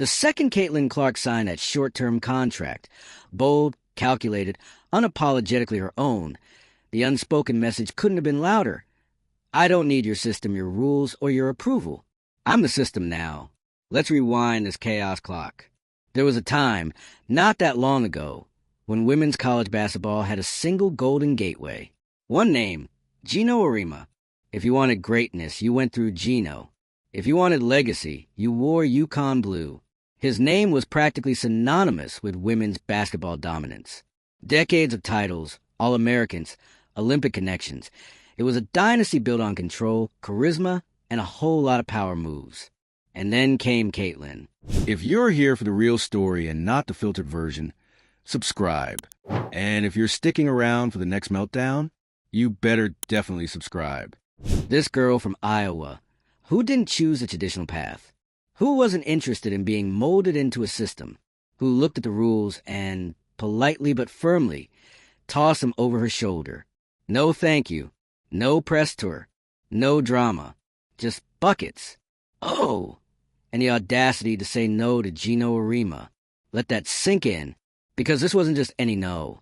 The second Caitlin Clark signed that short-term contract, bold, calculated, unapologetically her own, the unspoken message couldn't have been louder. I don't need your system, your rules, or your approval. I'm the system now. Let's rewind this chaos clock. There was a time, not that long ago, when women's college basketball had a single golden gateway. One name, Geno Auriemma. If you wanted greatness, you went through Geno. If you wanted legacy, you wore Yukon blue. His name was practically synonymous with women's basketball dominance. Decades of titles, All-Americans, Olympic connections. It was a dynasty built on control, charisma, and a whole lot of power moves. And then came Caitlin. If you're here for the real story and not the filtered version, subscribe. And if you're sticking around for the next meltdown, you better definitely subscribe. This girl from Iowa, who didn't choose the traditional path? Who wasn't interested in being molded into a system? Who looked at the rules and, politely but firmly, tossed them over her shoulder? No thank you. No press tour. No drama. Just buckets. Oh! And the audacity to say no to Geno Auriemma. Let that sink in, because this wasn't just any no.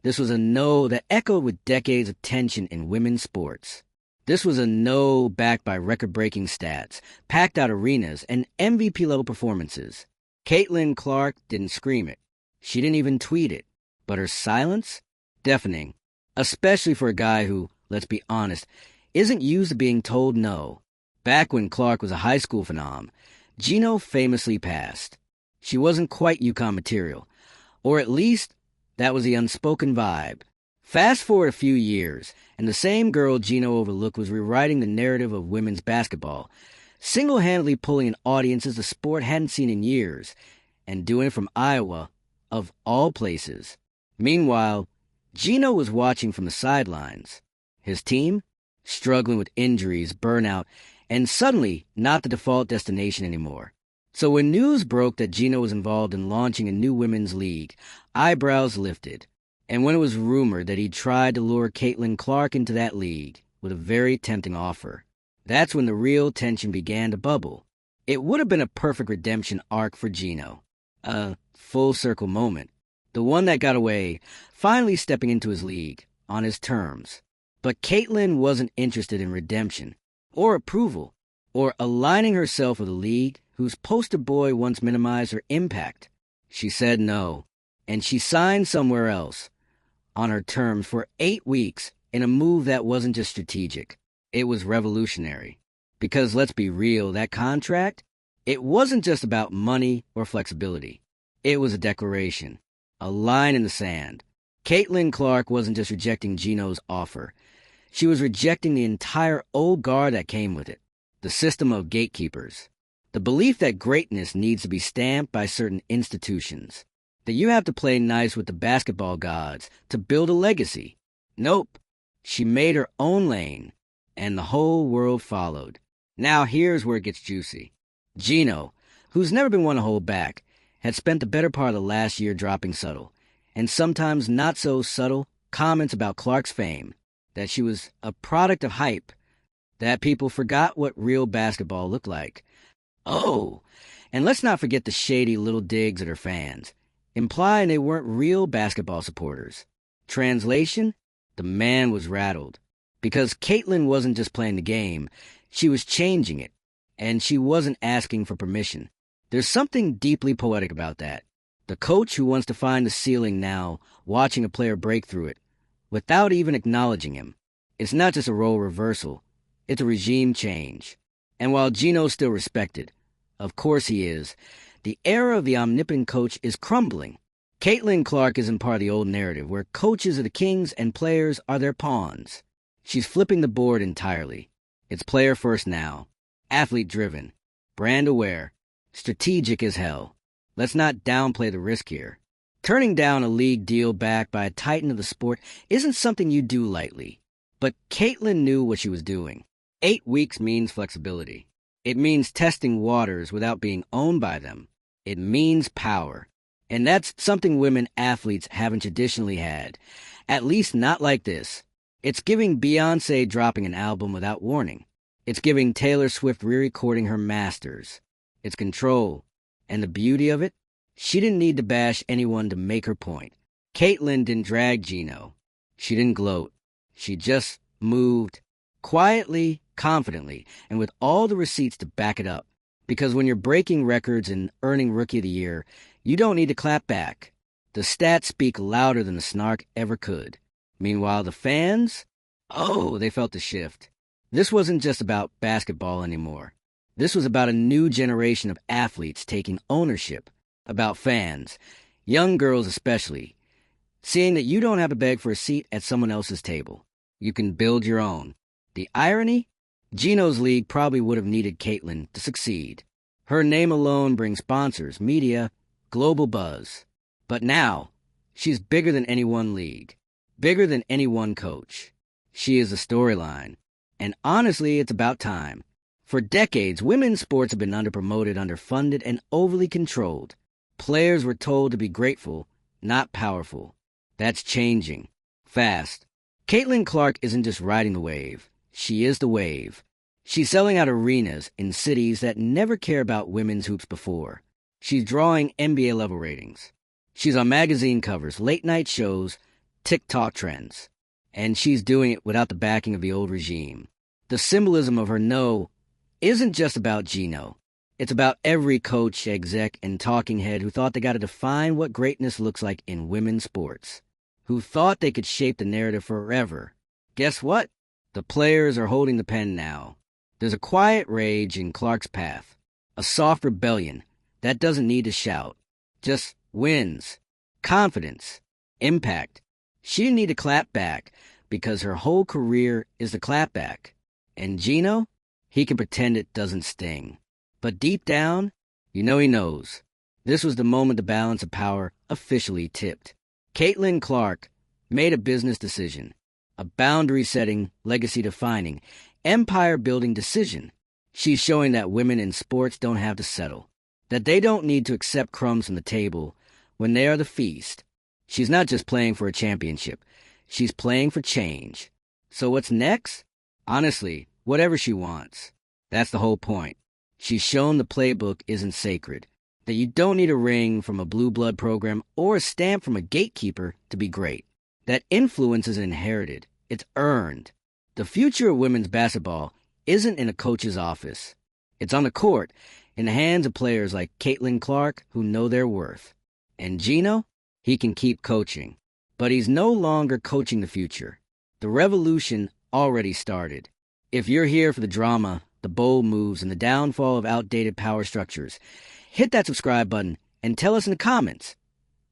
This was a no that echoed with decades of tension in women's sports. This was a no backed by record-breaking stats, packed-out arenas, and MVP-level performances. Caitlin Clark didn't scream it. She didn't even tweet it. But her silence? Deafening. Especially for a guy who, let's be honest, isn't used to being told no. Back when Clark was a high school phenom, Geno famously passed. She wasn't quite Yukon material. Or at least, that was the unspoken vibe. Fast forward a few years, and the same girl Geno overlooked was rewriting the narrative of women's basketball, single-handedly pulling in audiences the sport hadn't seen in years, and doing it from Iowa, of all places. Meanwhile, Geno was watching from the sidelines. His team? Struggling with injuries, burnout, and suddenly not the default destination anymore. So when news broke that Geno was involved in launching a new women's league, eyebrows lifted. And when it was rumored that he'd tried to lure Caitlin Clark into that league with a very tempting offer, that's when the real tension began to bubble. It would have been a perfect redemption arc for Geno. A full-circle moment. The one that got away, finally stepping into his league, on his terms. But Caitlin wasn't interested in redemption, or approval, or aligning herself with a league whose poster boy once minimized her impact. She said no, and she signed somewhere else, on her terms for 8 weeks, in a move that wasn't just strategic. It was revolutionary. Because let's be real, that contract, it wasn't just about money or flexibility. It was a declaration, a line in the sand. Caitlin Clark wasn't just rejecting Geno's offer. She was rejecting the entire old guard that came with it, the system of gatekeepers, the belief that greatness needs to be stamped by certain institutions, that you have to play nice with the basketball gods to build a legacy. Nope. She made her own lane, and the whole world followed. Now here's where it gets juicy. Geno, who's never been one to hold back, had spent the better part of the last year dropping subtle, and sometimes not so subtle, comments about Clark's fame, that she was a product of hype, that people forgot what real basketball looked like. Oh, and let's not forget the shady little digs at her fans, implying they weren't real basketball supporters. Translation? The man was rattled. Because Caitlin wasn't just playing the game, she was changing it, and she wasn't asking for permission. There's something deeply poetic about that. The coach who wants to find the ceiling now, watching a player break through it, without even acknowledging him. It's not just a role reversal, it's a regime change. And while Geno's still respected, of course he is, the era of the omnipotent coach is crumbling. Caitlin Clark isn't part of the old narrative where coaches are the kings and players are their pawns. She's flipping the board entirely. It's player first now, athlete driven, brand aware, strategic as hell. Let's not downplay the risk here. Turning down a league deal backed by a titan of the sport isn't something you do lightly. But Caitlin knew what she was doing. 8 weeks means flexibility. It means testing waters without being owned by them. It means power. And that's something women athletes haven't traditionally had. At least not like this. It's giving Beyoncé dropping an album without warning. It's giving Taylor Swift re-recording her masters. It's control. And the beauty of it? She didn't need to bash anyone to make her point. Caitlin didn't drag Geno. She didn't gloat. She just moved quietly, confidently, and with all the receipts to back it up. Because when you're breaking records and earning Rookie of the Year, you don't need to clap back. The stats speak louder than the snark ever could. Meanwhile, the fans? Oh, they felt the shift. This wasn't just about basketball anymore. This was about a new generation of athletes taking ownership, about fans, young girls especially, seeing that you don't have to beg for a seat at someone else's table. You can build your own. The irony? Geno's league probably would have needed Caitlin to succeed. Her name alone brings sponsors, media, global buzz. But now, she's bigger than any one league, bigger than any one coach. She is a storyline. And honestly, it's about time. For decades, women's sports have been underpromoted, underfunded, and overly controlled. Players were told to be grateful, not powerful. That's changing. Fast. Caitlin Clark isn't just riding the wave. She is the wave. She's selling out arenas in cities that never cared about women's hoops before. She's drawing NBA-level ratings. She's on magazine covers, late-night shows, TikTok trends. And she's doing it without the backing of the old regime. The symbolism of her no isn't just about Geno. It's about every coach, exec, and talking head who thought they got to define what greatness looks like in women's sports, who thought they could shape the narrative forever. Guess what? The players are holding the pen now. There's a quiet rage in Clark's path, a soft rebellion that doesn't need to shout, just wins, confidence, impact. She didn't need to clap back because her whole career is the clapback. And Geno, he can pretend it doesn't sting. But deep down, you know he knows. This was the moment the balance of power officially tipped. Caitlin Clark made a business decision, a boundary-setting, legacy-defining, empire-building decision. She's showing that women in sports don't have to settle, that they don't need to accept crumbs from the table when they are the feast. She's not just playing for a championship. She's playing for change. So what's next? Honestly, whatever she wants. That's the whole point. She's shown the playbook isn't sacred, that you don't need a ring from a blue blood program or a stamp from a gatekeeper to be great, that influence isn't inherited, it's earned. The future of women's basketball isn't in a coach's office. It's on the court, in the hands of players like Caitlin Clark who know their worth. And Geno? He can keep coaching. But he's no longer coaching the future. The revolution already started. If you're here for the drama, the bold moves, and the downfall of outdated power structures, hit that subscribe button and tell us in the comments.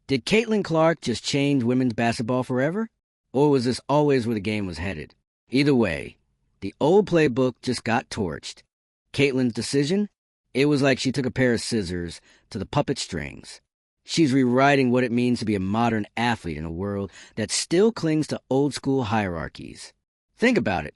Did Caitlin Clark just change women's basketball forever? Or was this always where the game was headed? Either way, the old playbook just got torched. Caitlin's decision? It was like she took a pair of scissors to the puppet strings. She's rewriting what it means to be a modern athlete in a world that still clings to old-school hierarchies. Think about it.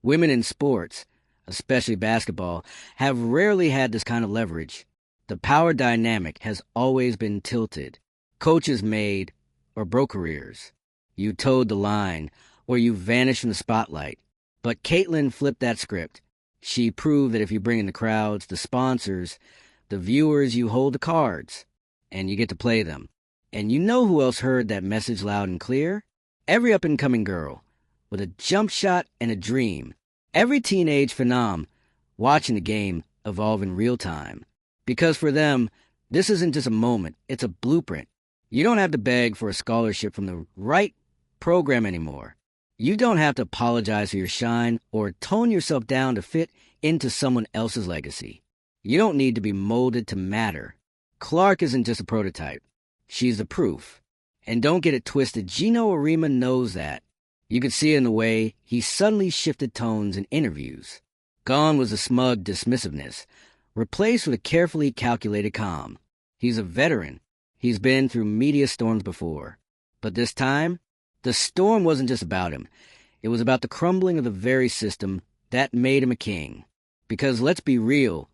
Women in sports, especially basketball, have rarely had this kind of leverage. The power dynamic has always been tilted. Coaches made or broke careers. You towed the line, or you vanished from the spotlight. But Caitlin flipped that script. She proved that if you bring in the crowds, the sponsors, the viewers, you hold the cards. And you get to play them. And you know who else heard that message loud and clear? Every up-and-coming girl, with a jump shot and a dream. Every teenage phenom watching the game evolve in real time. Because for them, this isn't just a moment, it's a blueprint. You don't have to beg for a scholarship from the right program anymore. You don't have to apologize for your shine or tone yourself down to fit into someone else's legacy. You don't need to be molded to matter. Clark isn't just a prototype. She's the proof. And don't get it twisted, Geno Auriemma knows that. You could see it in the way he suddenly shifted tones in interviews. Gone was the smug dismissiveness, replaced with a carefully calculated calm. He's a veteran. He's been through media storms before. But this time, the storm wasn't just about him. It was about the crumbling of the very system that made him a king. Because let's be real,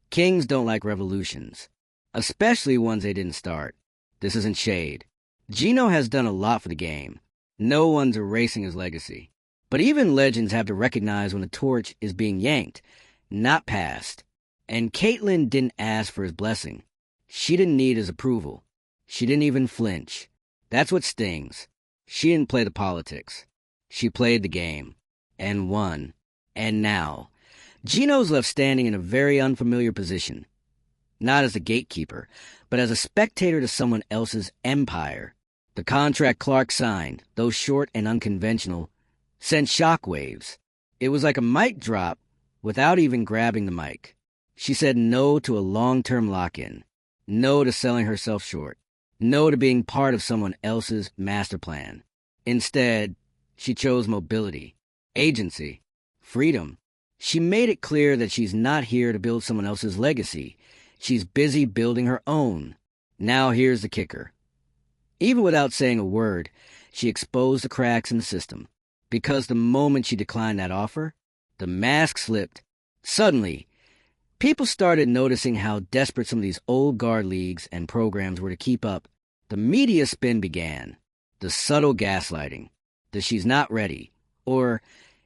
kings don't like revolutions. Especially ones they didn't start. This isn't shade. Geno has done a lot for the game. No one's erasing his legacy. But even legends have to recognize when the torch is being yanked, not passed. And Caitlin didn't ask for his blessing. She didn't need his approval. She didn't even flinch. That's what stings. She didn't play the politics. She played the game. And won. And now, Geno's left standing in a very unfamiliar position. Not as a gatekeeper, but as a spectator to someone else's empire. The contract Clark signed, though short and unconventional, sent shockwaves. It was like a mic drop without even grabbing the mic. She said no to a long-term lock-in. No to selling herself short. No to being part of someone else's master plan. Instead, she chose mobility, agency, freedom. She made it clear that she's not here to build someone else's legacy. She's busy building her own. Now here's the kicker. Even without saying a word, she exposed the cracks in the system. Because the moment she declined that offer, the mask slipped. Suddenly, people started noticing how desperate some of these old guard leagues and programs were to keep up. The media spin began. The subtle gaslighting. The she's not ready. Or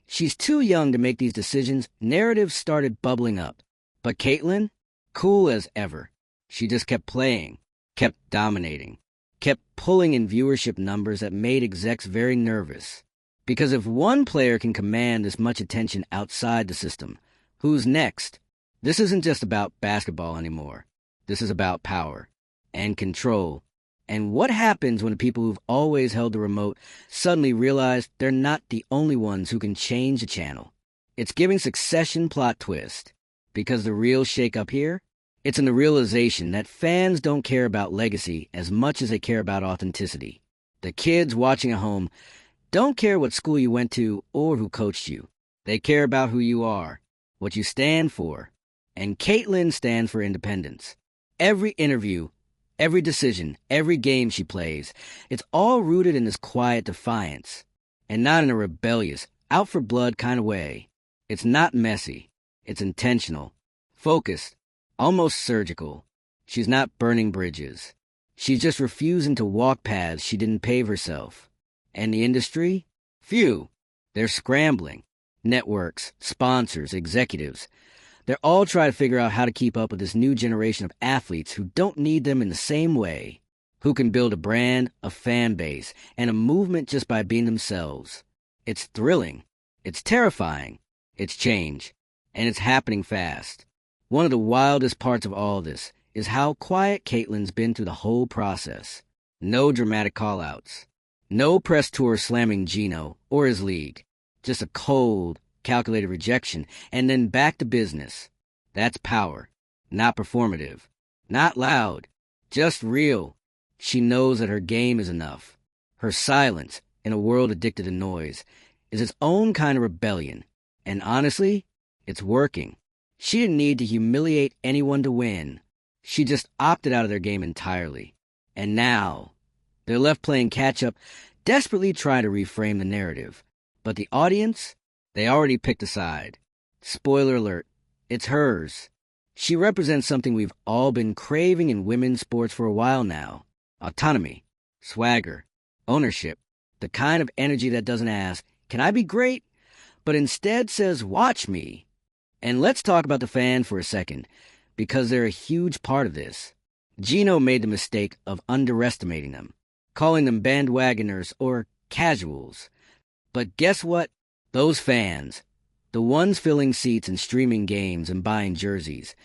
she's too young to make these decisions. Narratives started bubbling up. But Caitlyn, cool as ever. She just kept playing, kept dominating, kept pulling in viewership numbers that made execs very nervous. Because if one player can command this much attention outside the system, who's next? This isn't just about basketball anymore. This is about power and control. And what happens when the people who've always held the remote suddenly realize they're not the only ones who can change the channel? It's giving Succession plot twist. Because the real shake-up here? It's in the realization that fans don't care about legacy as much as they care about authenticity. The kids watching at home don't care what school you went to or who coached you. They care about who you are, what you stand for. And Caitlyn stands for independence. Every interview, every decision, every game she plays, it's all rooted in this quiet defiance. And not in a rebellious, out-for-blood kind of way. It's not messy. It's intentional, focused, almost surgical. She's not burning bridges. She's just refusing to walk paths she didn't pave herself. And the industry? Phew. They're scrambling. Networks, sponsors, executives. They're all trying to figure out how to keep up with this new generation of athletes who don't need them in the same way, who can build a brand, a fan base, and a movement just by being themselves. It's thrilling. It's terrifying. It's change. And it's happening fast. One of the wildest parts of all this is how quiet Caitlyn's been through the whole process. No dramatic call-outs. No press tour slamming Geno or his league. Just a cold, calculated rejection, and then back to business. That's power. Not performative. Not loud. Just real. She knows that her game is enough. Her silence, in a world addicted to noise, is its own kind of rebellion. And honestly, it's working. She didn't need to humiliate anyone to win. She just opted out of their game entirely. And now, they're left playing catch-up, desperately trying to reframe the narrative. But the audience, they already picked a side. Spoiler alert, it's hers. She represents something we've all been craving in women's sports for a while now. Autonomy, swagger, ownership, the kind of energy that doesn't ask, can I be great? But instead says, watch me. And let's talk about the fan for a second, because they're a huge part of this. Geno made the mistake of underestimating them, calling them bandwagoners or casuals. But guess what? Those fans, the ones filling seats and streaming games and buying jerseys,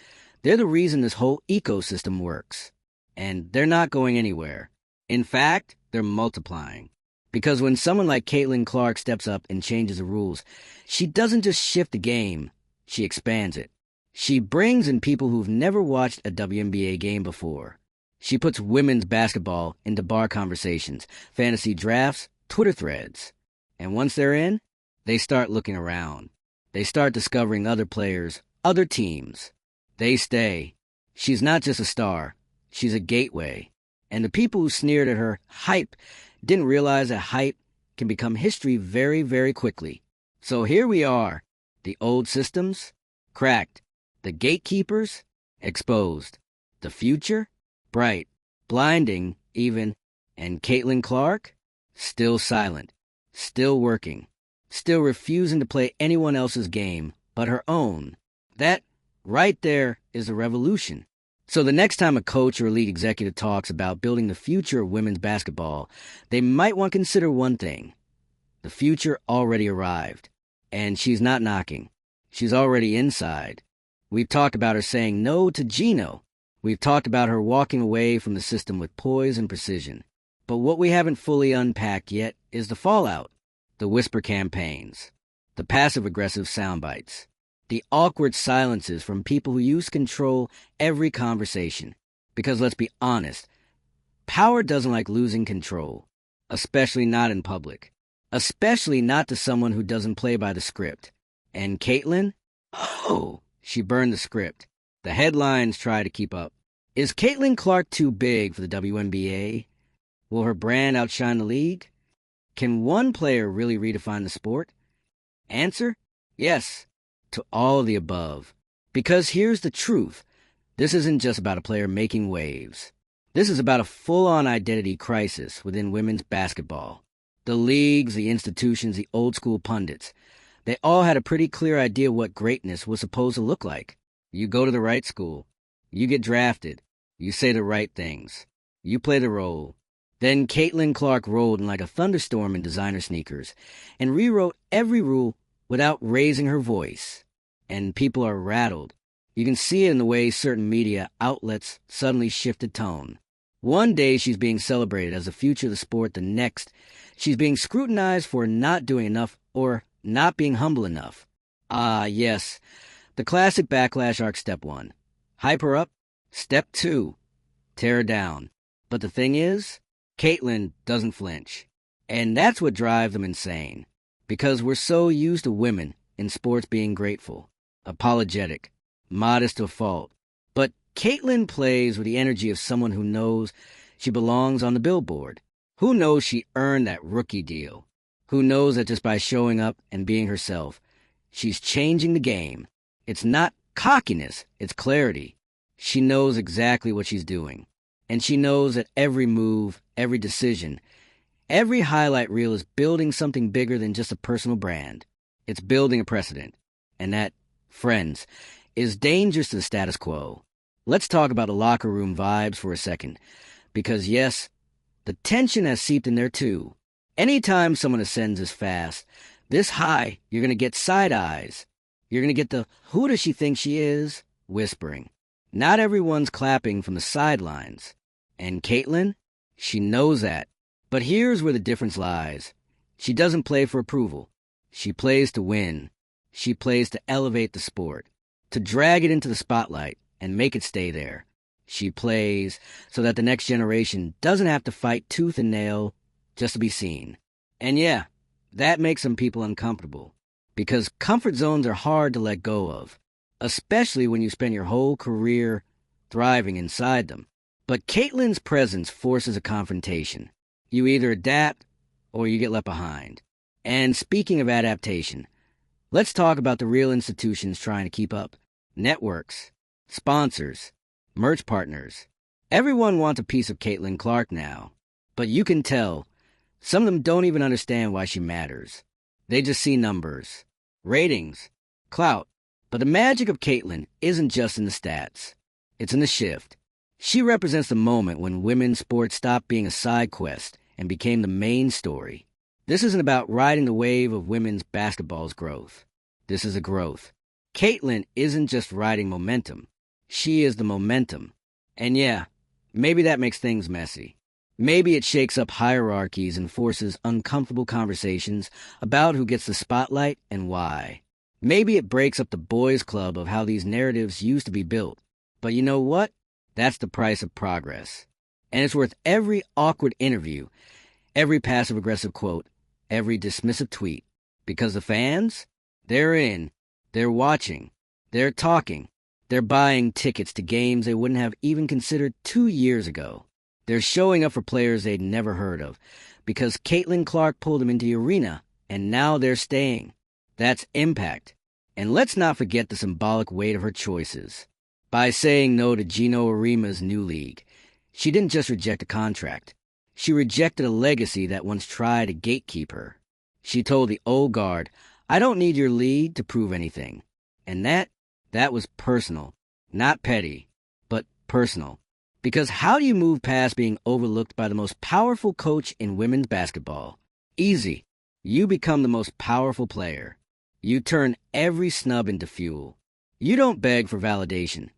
they're the reason this whole ecosystem works. And they're not going anywhere. In fact, they're multiplying. Because when someone like Caitlyn Clark steps up and changes the rules, she doesn't just shift the game, she expands it. She brings in people who've never watched a WNBA game before. She puts women's basketball into bar conversations, fantasy drafts, Twitter threads. And once they're in, they start looking around. They start discovering other players, other teams. They stay. She's not just a star. She's a gateway. And the people who sneered at her hype didn't realize that hype can become history very, very quickly. So here we are. The old systems, cracked. The gatekeepers, exposed. The future, bright. Blinding, even. And Caitlyn Clark, still silent. Still working. Still refusing to play anyone else's game but her own. That, right there, is a revolution. So the next time a coach or a league executive talks about building the future of women's basketball, they might want to consider one thing. The future already arrived, and she's not knocking. She's already inside. We've talked about her saying no to Geno. We've talked about her walking away from the system with poise and precision. But what we haven't fully unpacked yet is the fallout, the whisper campaigns, the passive-aggressive sound bites, the awkward silences from people who used to control every conversation. Because let's be honest, power doesn't like losing control, especially not in public, especially not to someone who doesn't play by the script. And Caitlin? Oh, she burned the script. The headlines try to keep up. Is Caitlin Clark too big for the WNBA? Will her brand outshine the league? Can one player really redefine the sport? Answer? Yes, to all of the above. Because here's the truth. This isn't just about a player making waves. This is about a full-on identity crisis within women's basketball. The leagues, the institutions, the old-school pundits, they all had a pretty clear idea what greatness was supposed to look like. You go to the right school. You get drafted. You say the right things. You play the role. Then Caitlin Clark rolled in like a thunderstorm in designer sneakers and rewrote every rule without raising her voice. And people are rattled. You can see it in the way certain media outlets suddenly shifted tone. One day she's being celebrated as the future of the sport. The next, she's being scrutinized for not doing enough or not being humble enough. Ah, yes. The classic backlash arc. Step 1. Hype her up. Step 2. Tear her down. But the thing is, Caitlin doesn't flinch. And that's what drives them insane. Because we're so used to women in sports being grateful, apologetic, modest to a fault. But Caitlin plays with the energy of someone who knows she belongs on the billboard. Who knows she earned that rookie deal. Who knows that just by showing up and being herself, she's changing the game. It's not cockiness, it's clarity. She knows exactly what she's doing. And she knows that every move, every decision, every highlight reel is building something bigger than just a personal brand. It's building a precedent. And that, friends, is dangerous to the status quo. Let's talk about the locker room vibes for a second. Because yes, the tension has seeped in there too. Anytime someone ascends this fast, this high, you're going to get side eyes. You're going to get the, who does she think she is, whispering. Not everyone's clapping from the sidelines. And Caitlin, she knows that. But here's where the difference lies. She doesn't play for approval. She plays to win. She plays to elevate the sport, to drag it into the spotlight and make it stay there. She plays so that the next generation doesn't have to fight tooth and nail just to be seen. And yeah, that makes some people uncomfortable, because comfort zones are hard to let go of, especially when you spend your whole career thriving inside them. But Caitlin's presence forces a confrontation. You either adapt or you get left behind. And speaking of adaptation, let's talk about the real institutions trying to keep up. Networks, sponsors, merch partners. Everyone wants a piece of Caitlin Clark now. But you can tell, some of them don't even understand why she matters. They just see numbers, ratings, clout. But the magic of Caitlin isn't just in the stats. It's in the shift. She represents the moment when women's sports stopped being a side quest and became the main story. This isn't about riding the wave of women's basketball's growth. This is a growth. Caitlin isn't just riding momentum. She is the momentum. And yeah, maybe that makes things messy. Maybe it shakes up hierarchies and forces uncomfortable conversations about who gets the spotlight and why. Maybe it breaks up the boys' club of how these narratives used to be built. But you know what? That's the price of progress. And it's worth every awkward interview, every passive-aggressive quote, every dismissive tweet. Because the fans, they're in, they're watching, they're talking, they're buying tickets to games they wouldn't have even considered 2 years ago. They're showing up for players they'd never heard of because Caitlin Clark pulled them into the arena, and now they're staying. That's impact. And let's not forget the symbolic weight of her choices. By saying no to Geno Auriemma's new league, she didn't just reject a contract. She rejected a legacy that once tried to gatekeep her. She told the old guard, I don't need your lead to prove anything. And that was personal, not petty, but personal. Because how do you move past being overlooked by the most powerful coach in women's basketball? Easy. You become the most powerful player. You turn every snub into fuel. You don't beg for validation.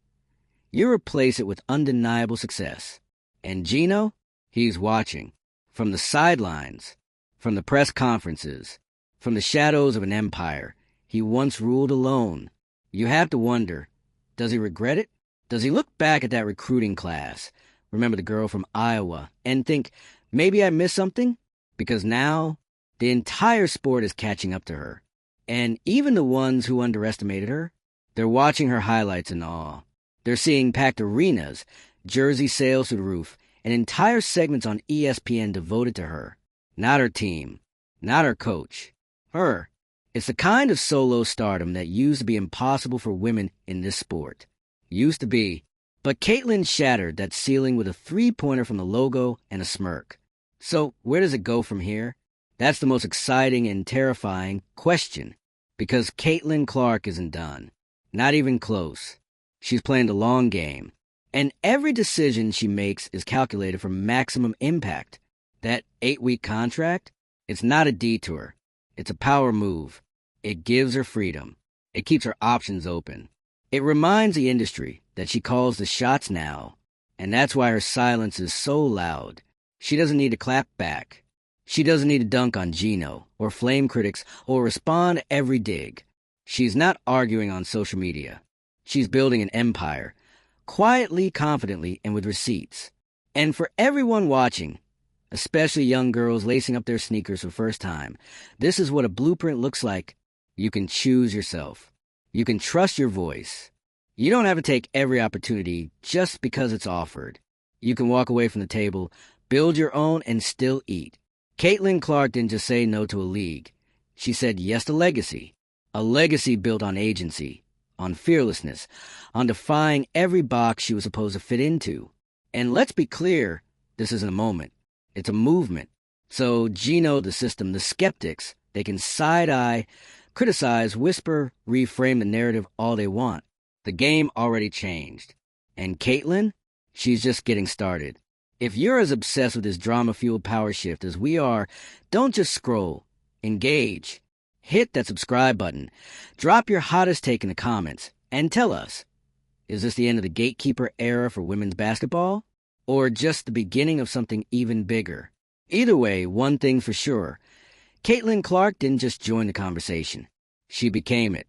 You replace it with undeniable success. And Geno, he's watching. From the sidelines, from the press conferences, from the shadows of an empire he once ruled alone. You have to wonder, does he regret it? Does he look back at that recruiting class, remember the girl from Iowa, and think, maybe I missed something? Because now, the entire sport is catching up to her. And even the ones who underestimated her, they're watching her highlights in awe. They're seeing packed arenas, jersey sales through the roof, and entire segments on ESPN devoted to her. Not her team, not her coach. Her. It's the kind of solo stardom that used to be impossible for women in this sport. Used to be. But Caitlin shattered that ceiling with a three-pointer from the logo and a smirk. So where does it go from here? That's the most exciting and terrifying question. Because Caitlin Clark isn't done. Not even close. She's playing the long game. And every decision she makes is calculated for maximum impact. That 8-week contract? It's not a detour. It's a power move. It gives her freedom. It keeps her options open. It reminds the industry that she calls the shots now, and that's why her silence is so loud. She doesn't need to clap back. She doesn't need to dunk on Geno, or flame critics, or respond to every dig. She's not arguing on social media. She's building an empire, quietly, confidently, and with receipts. And for everyone watching, especially young girls lacing up their sneakers for the first time, this is what a blueprint looks like. You can choose yourself. You can trust your voice. You don't have to take every opportunity just because it's offered. You can walk away from the table, build your own, and still eat. Caitlin Clark didn't just say no to a league. She said yes to legacy. A legacy built on agency, on fearlessness, on defying every box she was supposed to fit into. And let's be clear, this isn't a moment. It's a movement. So Geno, the system, the skeptics, they can side-eye, criticize, whisper, reframe the narrative all they want. The game already changed. And Caitlin? She's just getting started. If you're as obsessed with this drama-fueled power shift as we are, don't just scroll. Engage. Hit that subscribe button. Drop your hottest take in the comments. And tell us, is this the end of the gatekeeper era for women's basketball? Or just the beginning of something even bigger? Either way, one thing's for sure. Caitlin Clark didn't just join the conversation. She became it.